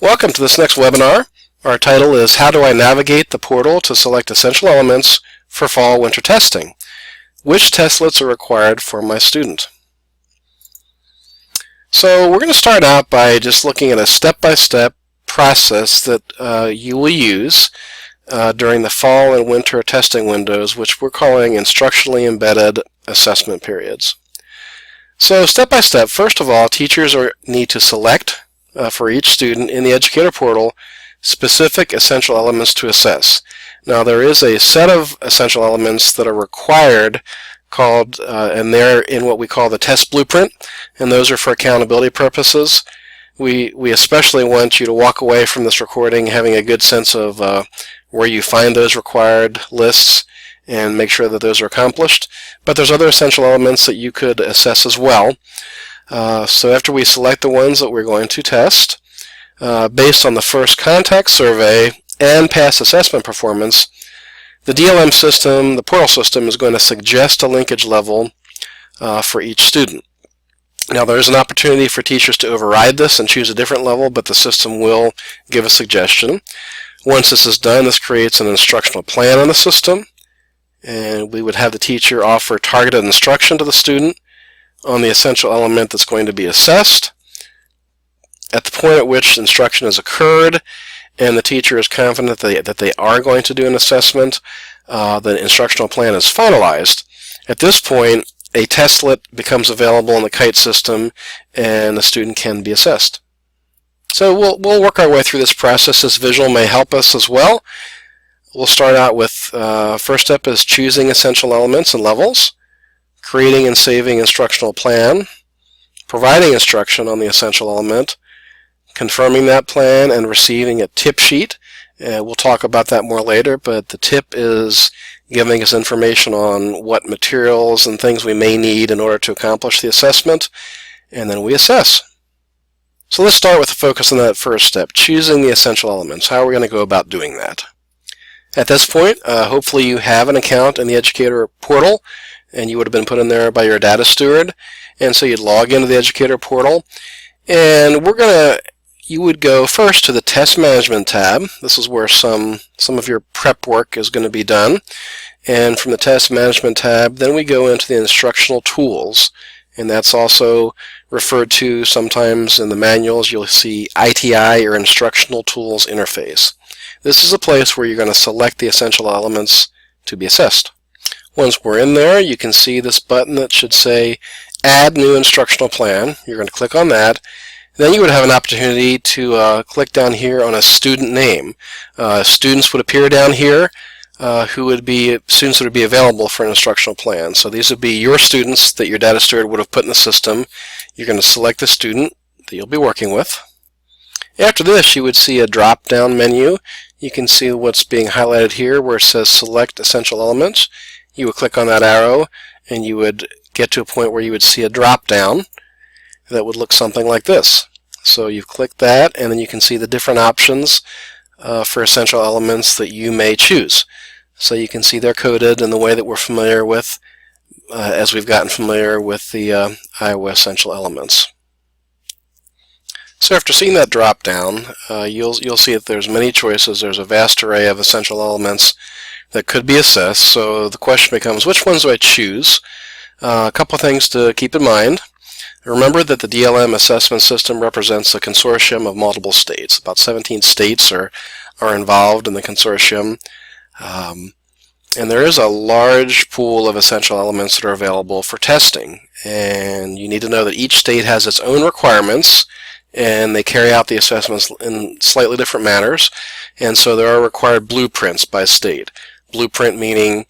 Welcome to this next webinar. Our title is How Do I Navigate the Portal to Select Essential Elements for Fall/Winter Testing? Which testlets are required for my student? So we're going to start out by just looking at a step-by-step process that you will use during the fall and winter testing windows, which we're calling instructionally embedded assessment periods. So step-by-step, first of all, teachers need to select for each student in the Educator portal specific essential elements to assess. Now there is a set of essential elements that are required called, and they're in what we call the test blueprint, and those are for accountability purposes. We especially want you to walk away from this recording having a good sense of where you find those required lists and make sure that those are accomplished. But there's other essential elements that you could assess as well. So after we select the ones that we're going to test, based on the first contact survey and past assessment performance, the DLM system, the portal system, is going to suggest a linkage level for each student. Now there is an opportunity for teachers to override this and choose a different level, but the system will give a suggestion. Once this is done, this creates an instructional plan on the system, and we would have the teacher offer targeted instruction to the student on the essential element that's going to be assessed. At the point at which instruction has occurred and the teacher is confident that they are going to do an assessment, the instructional plan is finalized. At this point, a testlet becomes available in the KITE system and the student can be assessed. So we'll work our way through this process. This visual may help us as well. We'll start out with, first step is choosing essential elements and levels, creating and saving instructional plan, providing instruction on the essential element, confirming that plan, and receiving a tip sheet. We'll talk about that more later, but the tip is giving us information on what materials and things we may need in order to accomplish the assessment, and then we assess. So let's start with the focus on that first step, choosing the essential elements. How are we going to go about doing that? At this point, hopefully you have an account in the Educator portal, and you would have been put in there by your data steward, and so you'd log into the Educator portal, and you would go first to the Test Management tab. This is where some of your prep work is going to be done, and from the Test Management tab, then we go into the Instructional Tools, and that's also referred to sometimes in the manuals. You'll see ITI, or Instructional Tools Interface. This is a place where you're going to select the essential elements to be assessed. Once we're in there, you can see this button that should say Add New Instructional Plan. You're going to click on that. Then you would have an opportunity to click down here on a student name. Students would appear down here students that would be available for an instructional plan. So these would be your students that your data steward would have put in the system. You're going to select the student that you'll be working with. After this, you would see a drop-down menu. You can see what's being highlighted here where it says Select Essential Elements. You would click on that arrow and you would get to a point where you would see a drop-down that would look something like this. So you've clicked that, and then you can see the different options for essential elements that you may choose. So you can see they're coded in the way that we're familiar with as we've gotten familiar with the Iowa Essential Elements. So after seeing that drop down, you'll see that there's many choices. There's a vast array of essential elements that could be assessed. So the question becomes, which ones do I choose? A couple of things to keep in mind. Remember that the DLM assessment system represents a consortium of multiple states. About 17 states are involved in the consortium. And there is a large pool of essential elements that are available for testing. And you need to know that each state has its own requirements, and they carry out the assessments in slightly different manners. And so there are required blueprints by state. Blueprint meaning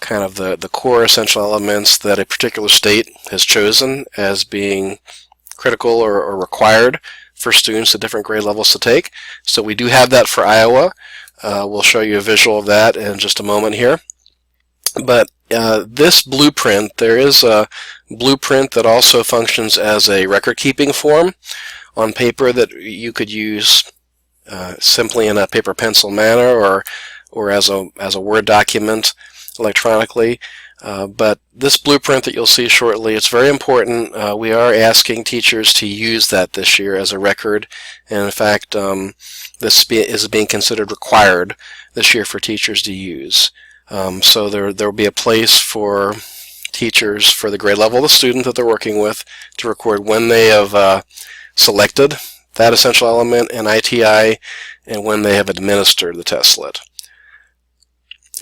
kind of the core essential elements that a particular state has chosen as being critical or required for students at different grade levels to take. So we do have that for Iowa. We'll show you a visual of that in just a moment here. But this blueprint, there is a blueprint that also functions as a record-keeping form on paper that you could use simply in a paper-pencil manner or as a Word document electronically. But this blueprint that you'll see shortly, it's very important. We are asking teachers to use that this year as a record, and in fact this is being considered required this year for teachers to use. So there will be a place for teachers for the grade level of the student that they're working with to record when they have selected that essential element in ITI and when they have administered the testlet.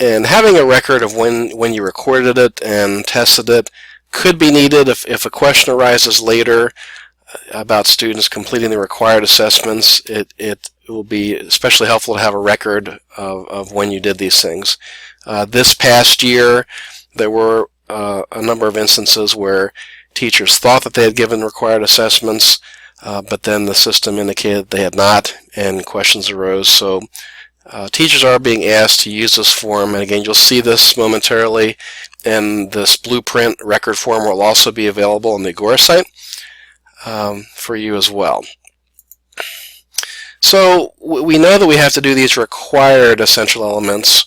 And having a record of when you recorded it and tested it could be needed if a question arises later about students completing the required assessments. It will be especially helpful to have a record of when you did these things. This past year, there were a number of instances where teachers thought that they had given required assessments, but then the system indicated they had not, and questions arose. So teachers are being asked to use this form, and again, you'll see this momentarily, and this blueprint record form will also be available on the Agora site for you as well. So we know that we have to do these required essential elements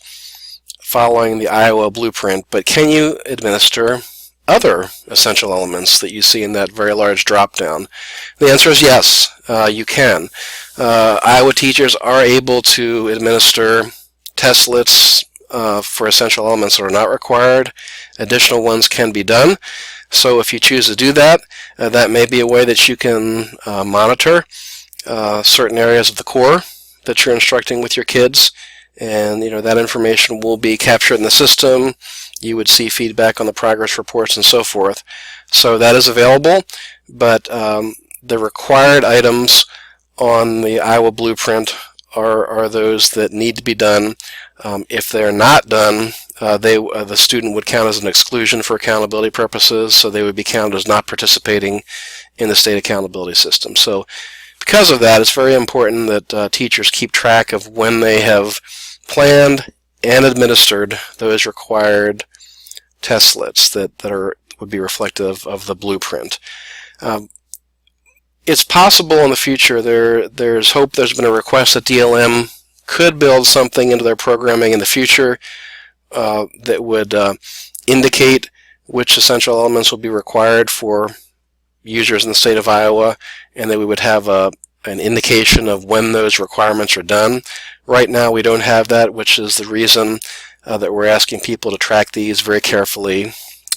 following the Iowa blueprint, but can you administer other essential elements that you see in that very large drop-down? The answer is yes, you can. Iowa teachers are able to administer testlets for essential elements that are not required. Additional ones can be done. So if you choose to do that, that may be a way that you can monitor certain areas of the core that you're instructing with your kids, and that information will be captured in the system. You would see feedback on the progress reports and so forth. So that is available, but the required items on the Iowa blueprint are those that need to be done. If they're not done, the student would count as an exclusion for accountability purposes, so they would be counted as not participating in the state accountability system. So because of that, it's very important that teachers keep track of when they have planned and administered those required testlets that would be reflective of the blueprint. It's possible in the future, there's hope, there's been a request that DLM could build something into their programming in the future that would indicate which essential elements will be required for users in the state of Iowa, and that we would have an indication of when those requirements are done. Right now we don't have that, which is the reason that we're asking people to track these very carefully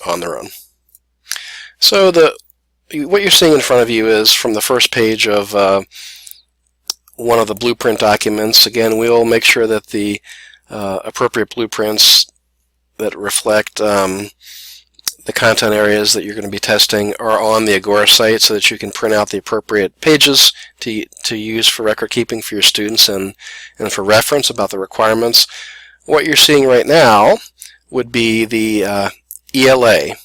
on their own. So what you're seeing in front of you is from the first page of one of the blueprint documents. Again, we'll make sure that the appropriate blueprints that reflect the content areas that you're going to be testing are on the Agora site, so that you can print out the appropriate pages to use for record keeping for your students and for reference about the requirements. What you're seeing right now would be the ELA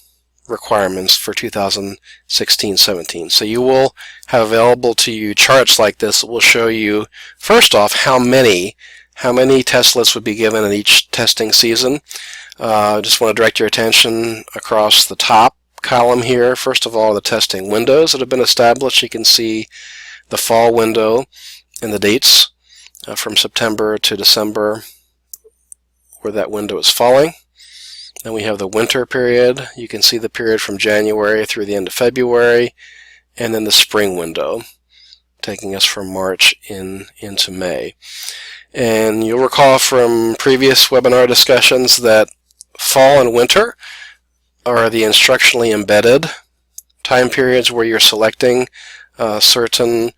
requirements for 2016-17. So you will have available to you charts like this that will show you, first off, how many testlets would be given in each testing season. I just want to direct your attention across the top column here. First of all, the testing windows that have been established. You can see the fall window and the dates from September to December where that window is falling. Then we have the winter period. You can see the period from January through the end of February, and then the spring window taking us from March into May. And you'll recall from previous webinar discussions that fall and winter are the instructionally embedded time periods where you're selecting certain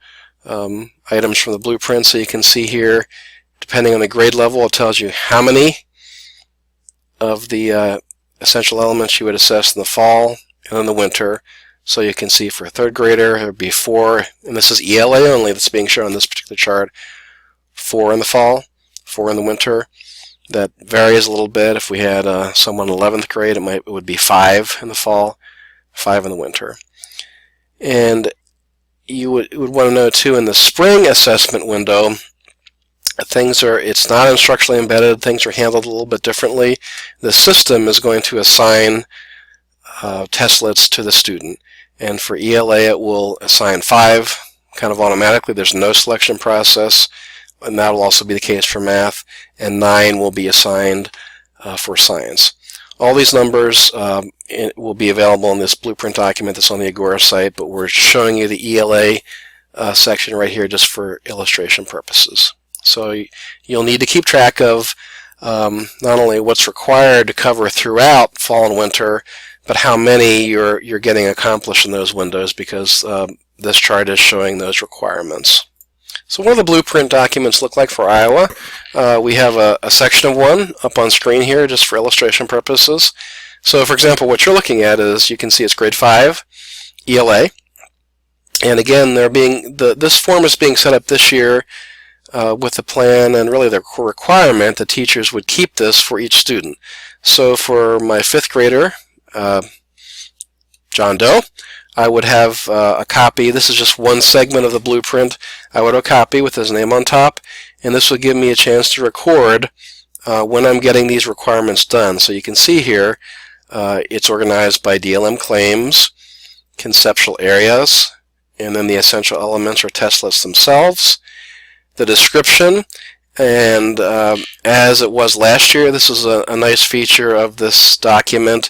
items from the blueprint. So you can see here, depending on the grade level, it tells you how many of the essential elements you would assess in the fall and in the winter. So you can see for a third grader, it would be 4, and this is ELA only that's being shown on this particular chart, 4 in the fall, 4 in the winter. That varies a little bit. If we had someone in 11th grade, it would be 5 in the fall, 5 in the winter. And you would want to know too, in the spring assessment window, it's not instructionally embedded, things are handled a little bit differently. The system is going to assign testlets to the student, and for ELA it will assign 5 kind of automatically. There's no selection process, and that will also be the case for math, and 9 will be assigned for science. All these numbers will be available in this blueprint document that's on the Agora site, but we're showing you the ELA section right here just for illustration purposes. So you'll need to keep track of not only what's required to cover throughout fall and winter, but how many you're getting accomplished in those windows, because this chart is showing those requirements. So what do the blueprint documents look like for Iowa? We have a section of one up on screen here just for illustration purposes. So for example, what you're looking at is, you can see it's grade 5 ELA. And again, this form is being set up this year with the plan and really the requirement that teachers would keep this for each student. So for my 5th grader, John Doe, I would have a copy. This is just one segment of the blueprint. I would have a copy with his name on top, and this would give me a chance to record when I'm getting these requirements done. So you can see here it's organized by DLM claims, conceptual areas, and then the essential elements or test lists themselves, the description, and as it was last year, this is a nice feature of this document.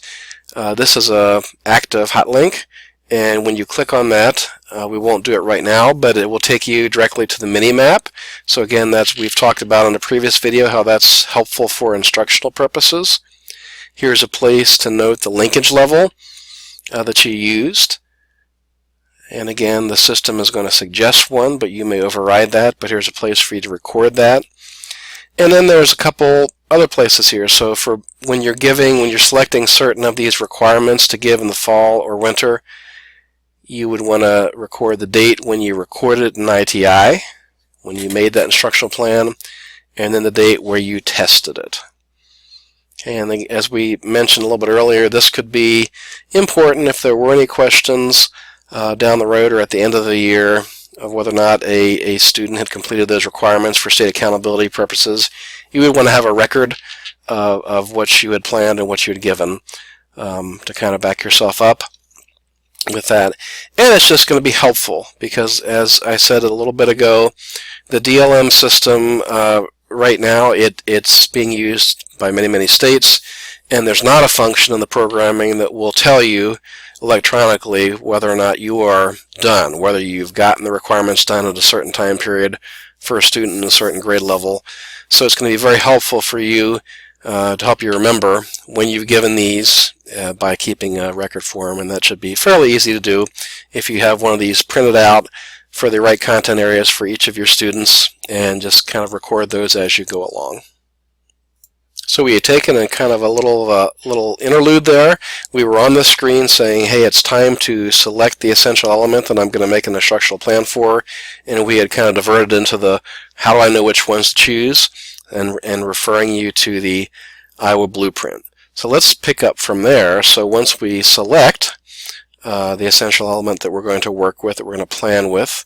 This is an active hot link, and when you click on that, we won't do it right now, but it will take you directly to the mini-map. So again, we've talked about in a previous video how that's helpful for instructional purposes. Here's a place to note the linkage level that you used. And again, the system is going to suggest one, but you may override that, but here's a place for you to record that. And then there's a couple other places here. So for when you're selecting certain of these requirements to give in the fall or winter, you would want to record the date when you recorded it in ITI, when you made that instructional plan, and then the date where you tested it. And as we mentioned a little bit earlier, this could be important if there were any questions down the road or at the end of the year of whether or not a student had completed those requirements for state accountability purposes. You would want to have a record of what you had planned and what you had given to kind of back yourself up with that. And it's just going to be helpful because, as I said a little bit ago, the DLM system right now, it's being used by many states, and there's not a function in the programming that will tell you electronically whether or not you are done, whether you've gotten the requirements done at a certain time period for a student in a certain grade level. So it's going to be very helpful for you to help you remember when you've given these by keeping a record form, and that should be fairly easy to do if you have one of these printed out for the right content areas for each of your students, and just kind of record those as you go along. So we had taken a kind of a little interlude there. We were on the screen saying, hey, it's time to select the essential element that I'm going to make an instructional plan for, and we had kind of diverted into the how do I know which ones to choose, and referring you to the Iowa blueprint. So let's pick up from there. So once we select the essential element that we're going to work with, that we're going to plan with,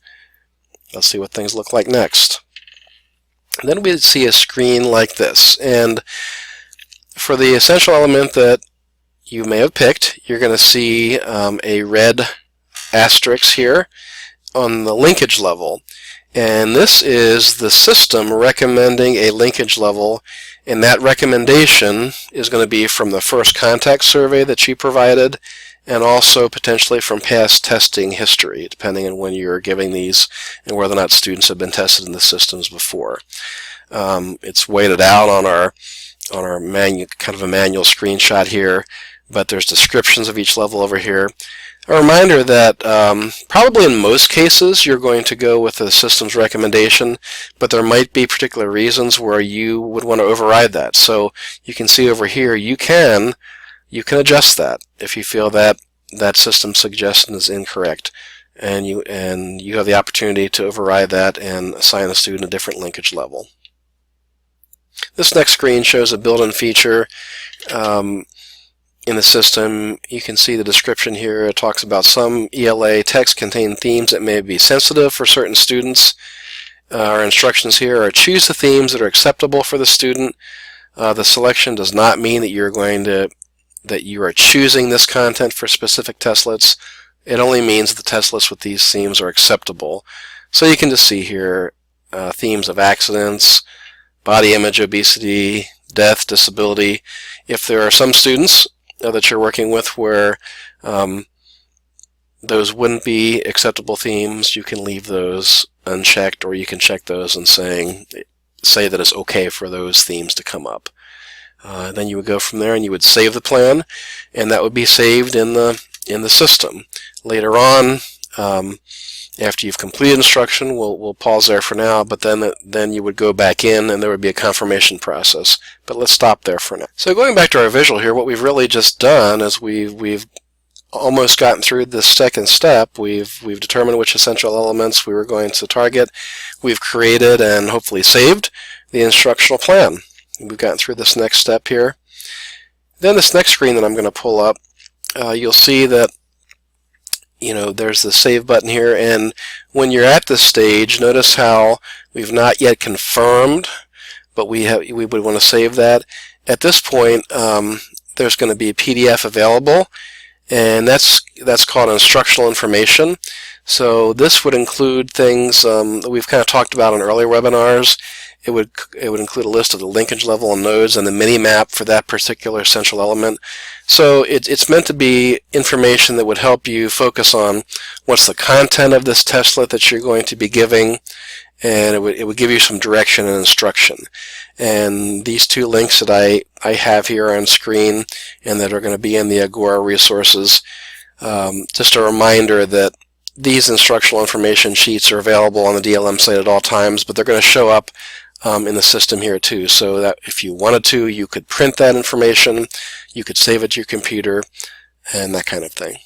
let's see what things look like next. And then we see a screen like this, and for the essential element that you may have picked, you're going to see a red asterisk here on the linkage level, and this is the system recommending a linkage level, and that recommendation is going to be from the first contact survey that you provided, and also potentially from past testing history, depending on when you're giving these and whether or not students have been tested in the systems before. It's weighted out on our kind of a manual screenshot here, but there's descriptions of each level over here. A reminder that probably in most cases you're going to go with the system's recommendation, but there might be particular reasons where you would want to override that. So you can see over here you can adjust that if you feel that that system suggestion is incorrect, and you have the opportunity to override that and assign the student a different linkage level. This next screen shows a built-in feature in the system. You can see the description here. It talks about some ELA text contain themes that may be sensitive for certain students. Our instructions here are choose the themes that are acceptable for the student. The selection does not mean that you are choosing this content for specific testlets. It only means the testlets with these themes are acceptable. So you can just see here themes of accidents, body image, obesity, death, disability. If there are some students that you're working with where those wouldn't be acceptable themes, you can leave those unchecked, or you can check those and say that it's okay for those themes to come up. Then you would go from there and you would save the plan, and that would be saved in the system. Later on, after you've completed instruction, we'll pause there for now, but then you would go back in and there would be a confirmation process. But let's stop there for now. So going back to our visual here, what we've really just done is we've almost gotten through this second step. We've determined which essential elements we were going to target. We've created and hopefully saved the instructional plan. We've gotten through this next step here. Then this next screen that I'm going to pull up, you'll see that there's the save button here, and when you're at this stage, notice how we've not yet confirmed, but we would want to save that. At this point, there's going to be a PDF available, and that's called instructional information. So this would include things that we've kind of talked about in earlier webinars. It would include a list of the linkage level and nodes and the mini-map for that particular essential element. So it's meant to be information that would help you focus on what's the content of this testlet that you're going to be giving, and it would give you some direction and instruction. And these two links that I have here on screen and that are going to be in the Agora resources, just a reminder that these instructional information sheets are available on the DLM site at all times, but they're going to show up in the system here too, so that if you wanted to, you could print that information, you could save it to your computer, and that kind of thing.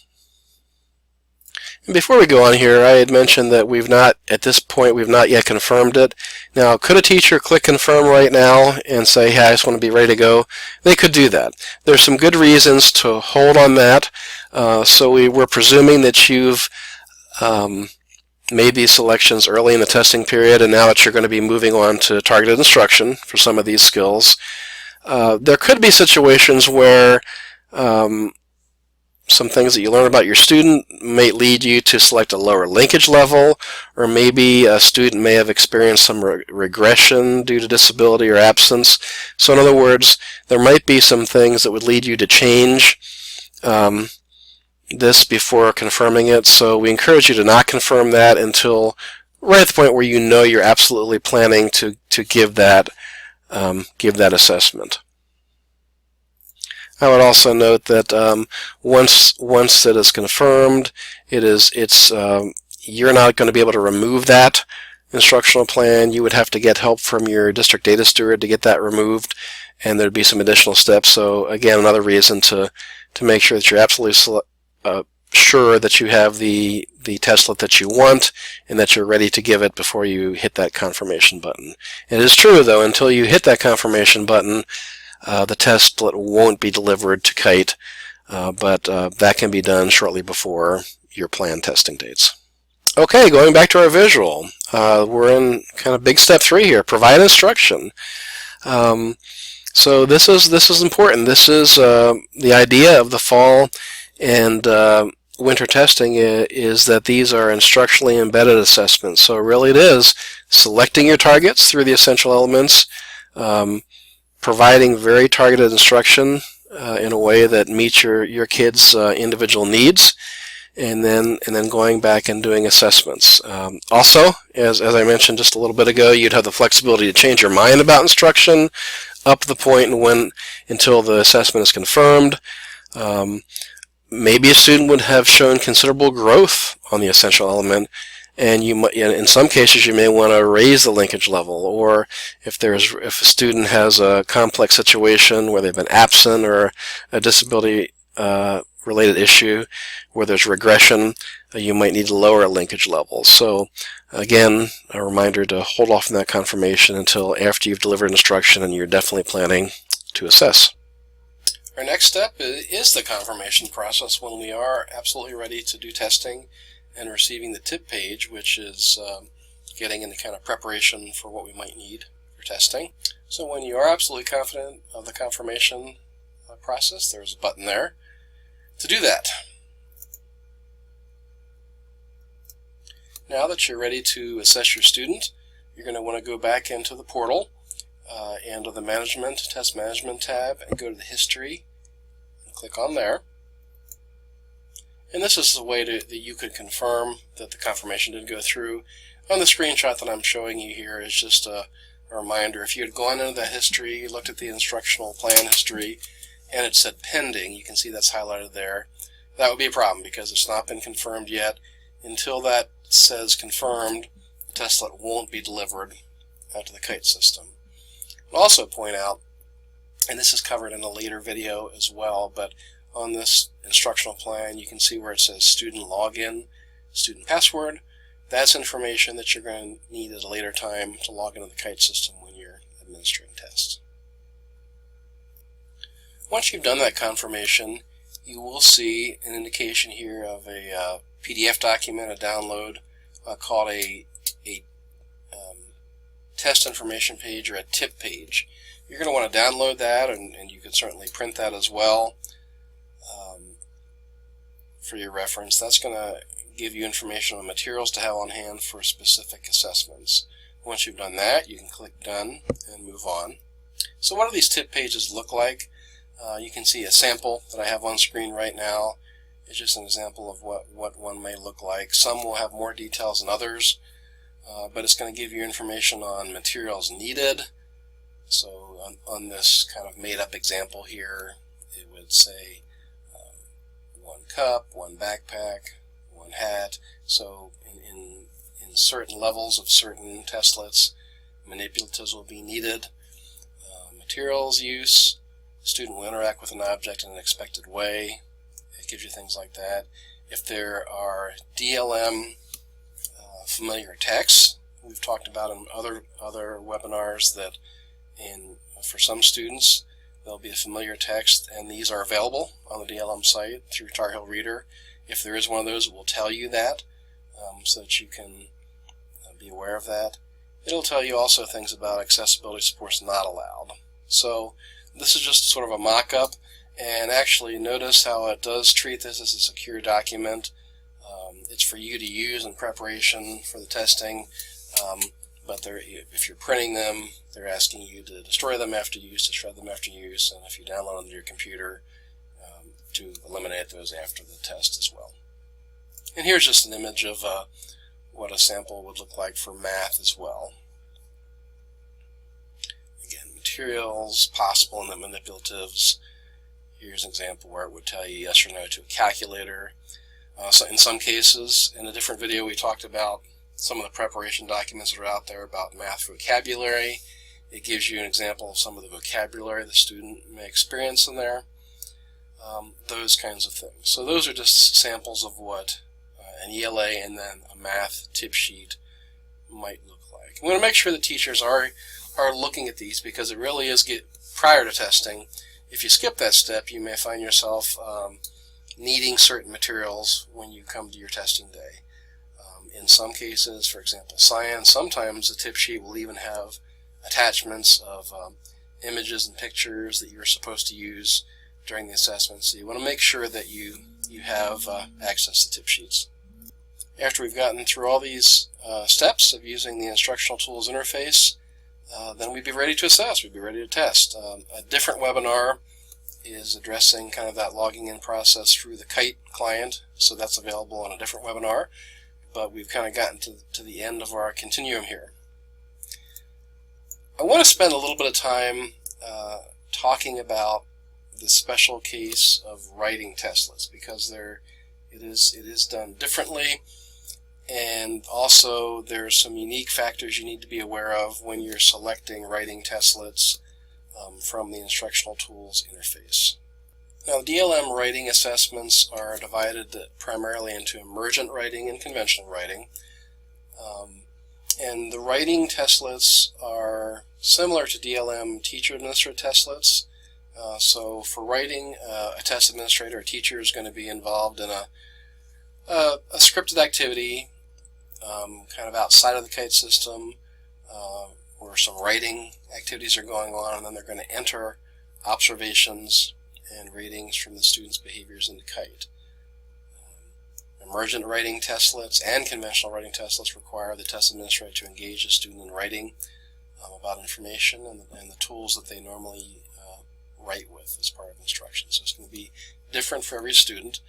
And before we go on here, I had mentioned that at this point, we've not yet confirmed it. Now, could a teacher click confirm right now and say, hey, I just want to be ready to go? They could do that. There's some good reasons to hold on that. So we're presuming that you've made these selections early in the testing period, and now that you're going to be moving on to targeted instruction for some of these skills. There could be situations where some things that you learn about your student may lead you to select a lower linkage level, or maybe a student may have experienced some regression due to disability or absence. So in other words, there might be some things that would lead you to change this before confirming it. So we encourage you to not confirm that until right at the point where you know you're absolutely planning to give that assessment. I would also note that once it is confirmed, you're not going to be able to remove that instructional plan. You would have to get help from your district data steward to get that removed, and there'd be some additional steps. So again, another reason to make sure that you're absolutely sure that you have the testlet that you want and that you're ready to give it before you hit that confirmation button. It is true, though, until you hit that confirmation button, the testlet won't be delivered to Kite, but that can be done shortly before your planned testing dates. Okay, going back to our visual, we're in kind of big step 3 here, provide instruction. So this is important. This is the idea of the fall and winter testing is that these are instructionally embedded assessments. So really it is selecting your targets through the essential elements, providing very targeted instruction in a way that meets your kids' individual needs, and then going back and doing assessments. Also, as I mentioned just a little bit ago, you'd have the flexibility to change your mind about instruction up to the point until the assessment is confirmed. Maybe a student would have shown considerable growth on the essential element, and in some cases you may want to raise the linkage level, or if a student has a complex situation where they've been absent or a disability related issue where there's regression, you might need to lower a linkage level. So again, a reminder to hold off on that confirmation until after you've delivered instruction and you're definitely planning to assess. Our next step is the confirmation process, when we are absolutely ready to do testing and receiving the tip page, which is getting into kind of preparation for what we might need for testing. So when you are absolutely confident of the confirmation process, there's a button there to do that. Now that you're ready to assess your student, you're going to want to go back into the portal and of the Test Management tab, and go to the History and click on there. And this is a way that you could confirm that the confirmation did go through. On the screenshot that I'm showing you here is just a reminder. If you had gone into that history, you looked at the instructional plan history, and it said pending, you can see that's highlighted there, that would be a problem because it's not been confirmed yet. Until that says confirmed, the testlet won't be delivered out to the kite system. I'll also point out, and this is covered in a later video as well, but on this instructional plan you can see where it says student login, student password. That's information that you're going to need at a later time to log into the kite system when you're administering tests. Once you've done that confirmation, you will see an indication here of a PDF document, a download called a test information page or a tip page. You're going to want to download that, and you can certainly print that as well for your reference. That's going to give you information on materials to have on hand for specific assessments. Once you've done that, you can click Done and move on. So what do these tip pages look like? You can see a sample that I have on screen right now. It's just an example of what one may look like. Some will have more details than others, but it's going to give you information on materials needed. So on this kind of made-up example here, it would say 1 cup, 1 backpack, 1 hat. So in certain levels of certain testlets, manipulatives will be needed. Materials use, the student will interact with an object in an expected way. It gives you things like that. If there are DLM familiar texts, we've talked about in other webinars that for some students there'll be a familiar text, and these are available on the DLM site through Tar Heel Reader. If there is one of those, it will tell you that so that you can be aware of that. It'll tell you also things about accessibility supports not allowed. So this is just sort of a mock-up, and actually notice how it does treat this as a secure document. It's for you to use in preparation for the testing, but if you're printing them, they're asking you to destroy them after use, to shred them after use, and if you download them to your computer, to eliminate those after the test as well. And here's just an image of what a sample would look like for math as well. Again, materials, possible, and the manipulatives. Here's an example where it would tell you yes or no to a calculator. So in some cases, in a different video, we talked about some of the preparation documents that are out there about math vocabulary. It gives you an example of some of the vocabulary the student may experience in there. Those kinds of things. So those are just samples of what an ELA and then a math tip sheet might look like. I'm going to make sure that teachers are looking at these, because it really is prior to testing. If you skip that step, you may find yourself needing certain materials when you come to your testing day. In some cases, for example science, sometimes the tip sheet will even have attachments of images and pictures that you're supposed to use during the assessment. So you want to make sure that you have access to tip sheets. After we've gotten through all these steps of using the instructional tools interface, then we'd be ready to assess, we'd be ready to test. A different webinar is addressing kind of that logging in process through the Kite client, so that's available on a different webinar, but we've kind of gotten to the end of our continuum here. I want to spend a little bit of time talking about the special case of writing testlets, because it is done differently, and also there's some unique factors you need to be aware of when you're selecting writing testlets from the instructional tools interface. Now, DLM writing assessments are divided primarily into emergent writing and conventional writing. And the writing testlets are similar to DLM teacher-administered testlets. So for writing, a test administrator or teacher is going to be involved in a scripted activity kind of outside of the Kite system, where some writing activities are going on, and then they're going to enter observations and ratings from the students' behaviors into Kite. Emergent writing testlets and conventional writing testlets require the test administrator to engage the student in writing about information and the tools that they normally write with as part of instruction. So it's going to be different for every student.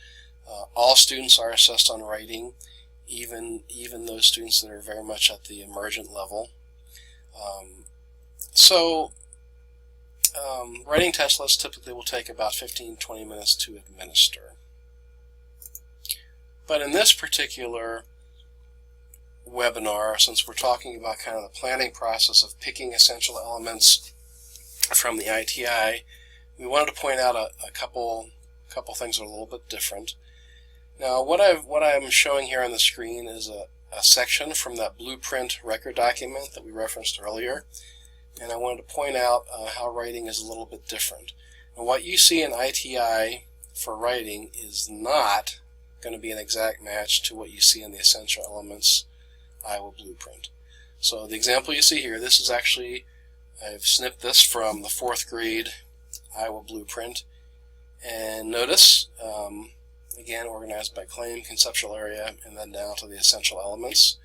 All students are assessed on writing, even those students that are very much at the emergent level. Writing test lists typically will take about 15-20 minutes to administer. But in this particular webinar, since we're talking about kind of the planning process of picking essential elements from the ITI, we wanted to point out a couple things that are a little bit different. Now, what I'm showing here on the screen is a section from that blueprint record document that we referenced earlier, and I wanted to point out how writing is a little bit different. And what you see in ITI for writing is not going to be an exact match to what you see in the Essential Elements Iowa blueprint. So the example you see here, this is actually, I've snipped this from the 4th grade Iowa blueprint, and notice, again, organized by claim, conceptual area, and then down to the essential elements.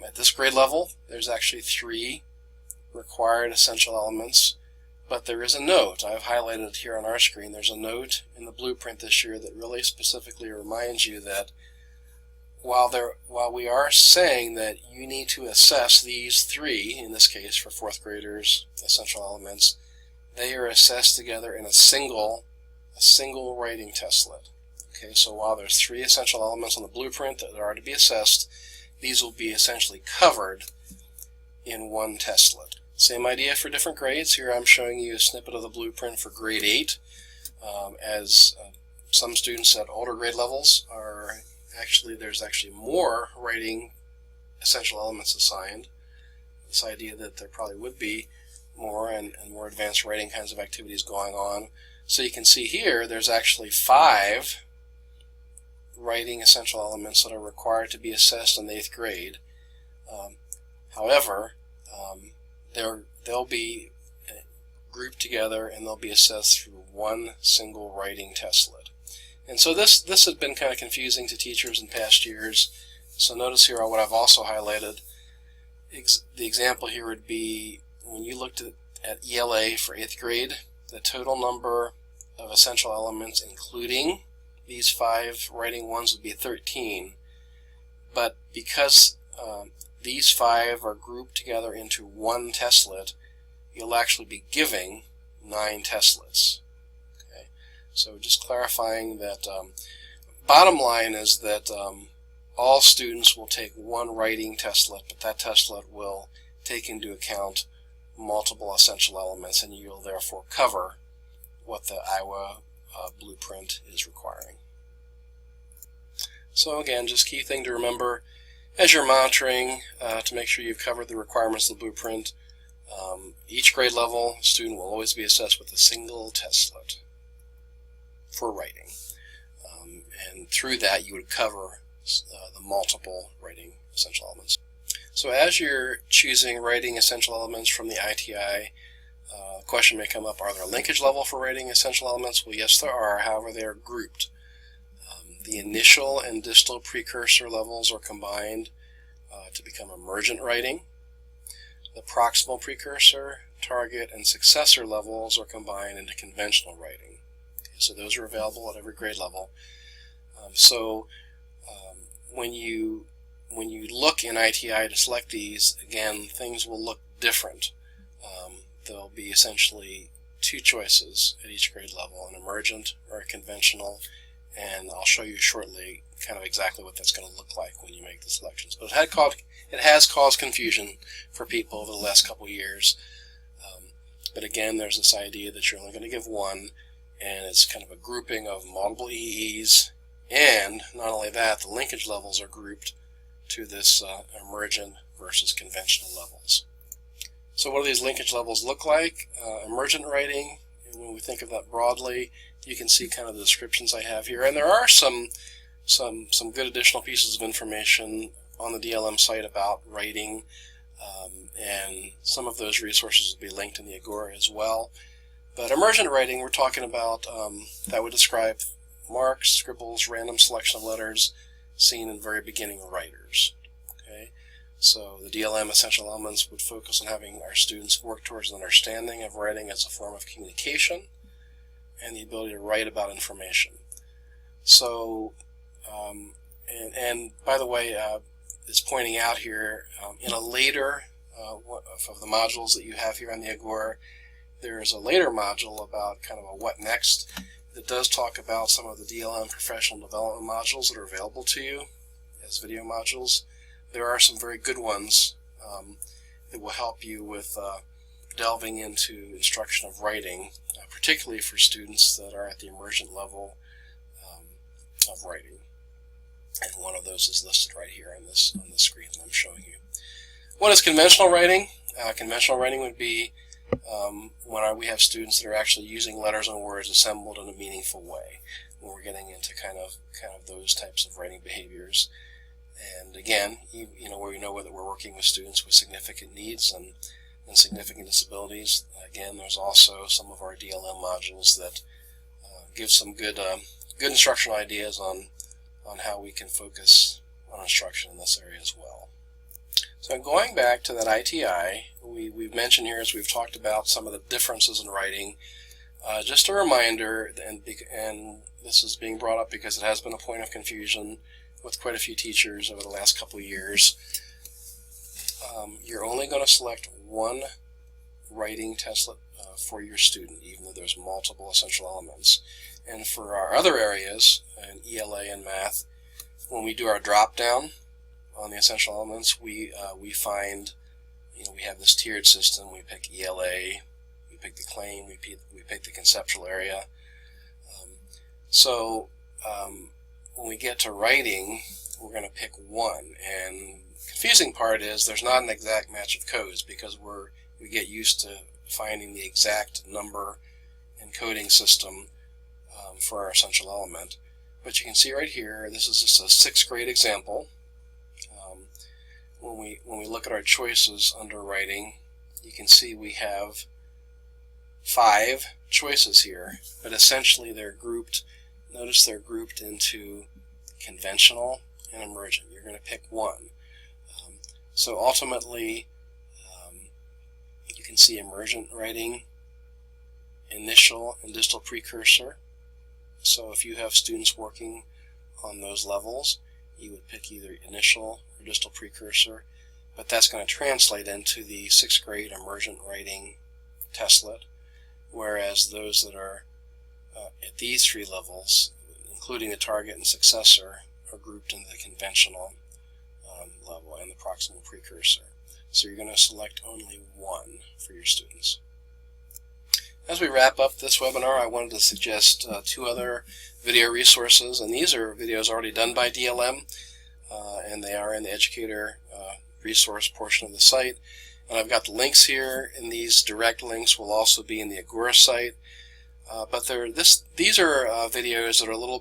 At this grade level, there's actually 3 required essential elements, but there is a note. I've highlighted it here on our screen. There's a note in the blueprint this year that really specifically reminds you that while we are saying that you need to assess these 3, in this case for 4th graders, essential elements, they are assessed together in a single writing testlet. Okay, so while there's 3 essential elements on the blueprint that are to be assessed, these will be essentially covered in one testlet. Same idea for different grades. Here I'm showing you a snippet of the blueprint for grade 8. As some students at older grade levels there's actually more writing essential elements assigned. This idea that there probably would be more and more advanced writing kinds of activities going on. So you can see here there's actually 5 writing essential elements that are required to be assessed in the 8th grade. However, they'll be grouped together and they'll be assessed through one single writing testlet. And so this has been kind of confusing to teachers in past years. So notice here what I've also highlighted. The example here would be when you looked at ELA for 8th grade, the total number of essential elements including these 5 writing ones would be 13. But because these 5 are grouped together into one testlet, you'll actually be giving 9 testlets. Okay? So just clarifying that bottom line is that all students will take one writing testlet, but that testlet will take into account multiple essential elements, and you'll therefore cover what the Iowa blueprint is requiring. So again, just key thing to remember as you're monitoring to make sure you've covered the requirements of the blueprint. Each grade level student will always be assessed with a single testlet for writing, and through that you would cover the multiple writing essential elements. So as you're choosing writing essential elements from the ITI, the question may come up, are there a linkage level for writing essential elements? Well, yes, there are. However, they are grouped. The initial and distal precursor levels are combined to become emergent writing. The proximal precursor, target, and successor levels are combined into conventional writing. Okay, so those are available at every grade level. When you look in ITI to select these, again, things will look different. There'll be essentially 2 choices at each grade level, an emergent or a conventional, and I'll show you shortly kind of exactly what that's going to look like when you make the selections. But it has caused confusion for people over the last couple of years. But again, there's this idea that you're only going to give one, and it's kind of a grouping of multiple EEs, and not only that, the linkage levels are grouped to this emergent versus conventional levels. So what do these linkage levels look like? Emergent writing, and when we think of that broadly, you can see kind of the descriptions I have here, and there are some good additional pieces of information on the DLM site about writing, and some of those resources will be linked in the Agora as well. But emergent writing, we're talking about that would describe marks, scribbles, random selection of letters seen in very beginning writers. Okay, So the DLM Essential Elements would focus on having our students work towards an understanding of writing as a form of communication and the ability to write about information. So, and by the way, it's pointing out here, in a later of the modules that you have here on the Agora, there is a later module about kind of a what next that does talk about some of the DLM professional development modules that are available to you as video modules. There are some very good ones that will help you with delving into instruction of writing, particularly for students that are at the emergent level of writing. And one of those is listed right here on this screen that I'm showing you. What is conventional writing? Conventional writing would be when we have students that are actually using letters and words assembled in a meaningful way, when we're getting into kind of those types of writing behaviors. And again, where we know that we're working with students with significant needs and significant disabilities. Again, there's also some of our DLM modules that give some good instructional ideas on how we can focus on instruction in this area as well. So going back to that ITI, we've mentioned here, as we've talked about some of the differences in writing, just a reminder, and this is being brought up because it has been a point of confusion with quite a few teachers over the last couple of years. You're only going to select one writing testlet for your student, even though there's multiple essential elements. And for our other areas, in ELA and math, when we do our drop down on the essential elements, we find, we have this tiered system. We pick ELA, we pick the claim, we pick the conceptual area. When we get to writing, we're going to pick one. And the confusing part is there's not an exact match of codes, because we get used to finding the exact number and coding system for our essential element. But you can see right here, this is just a 6th grade example. When we look at our choices under writing, you can see we have 5 choices here, but essentially they're grouped. Notice they're grouped into conventional and emergent. You're going to pick one. So ultimately, you can see emergent writing, initial and distal precursor. So if you have students working on those levels, you would pick either initial or distal precursor, but that's going to translate into the 6th grade emergent writing testlet, whereas those that are at these 3 levels, including the target and successor, are grouped in the conventional level and the proximal precursor. So you're going to select only one for your students. As we wrap up this webinar, I wanted to suggest 2 other video resources, and these are videos already done by DLM, and they are in the educator resource portion of the site. And I've got the links here, and these direct links will also be in the Agora site. But these are videos that are a little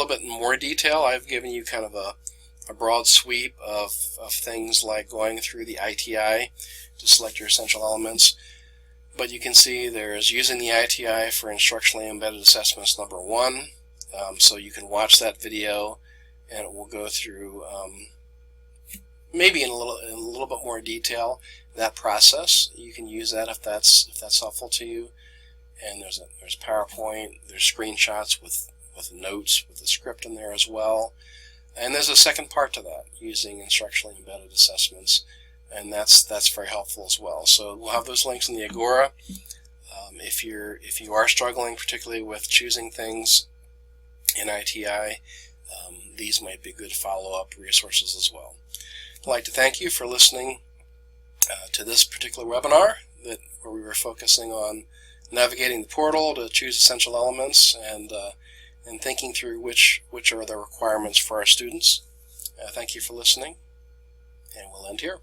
bit more detail. I've given you kind of a broad sweep of things like going through the ITI to select your essential elements. But you can see there's using the ITI for instructionally embedded assessments number 1. So you can watch that video, and it will go through maybe in a little bit more detail that process. You can use that if that's helpful to you. And there's PowerPoint, there's screenshots with notes with the script in there as well. And there's a second part to that, using instructionally embedded assessments, and that's very helpful as well. So we'll have those links in the Agora. If you are struggling, particularly with choosing things in ITI, these might be good follow-up resources as well. I'd like to thank you for listening to this particular webinar where we were focusing on navigating the portal to choose essential elements and thinking through which are the requirements for our students. Thank you for listening, and we'll end here.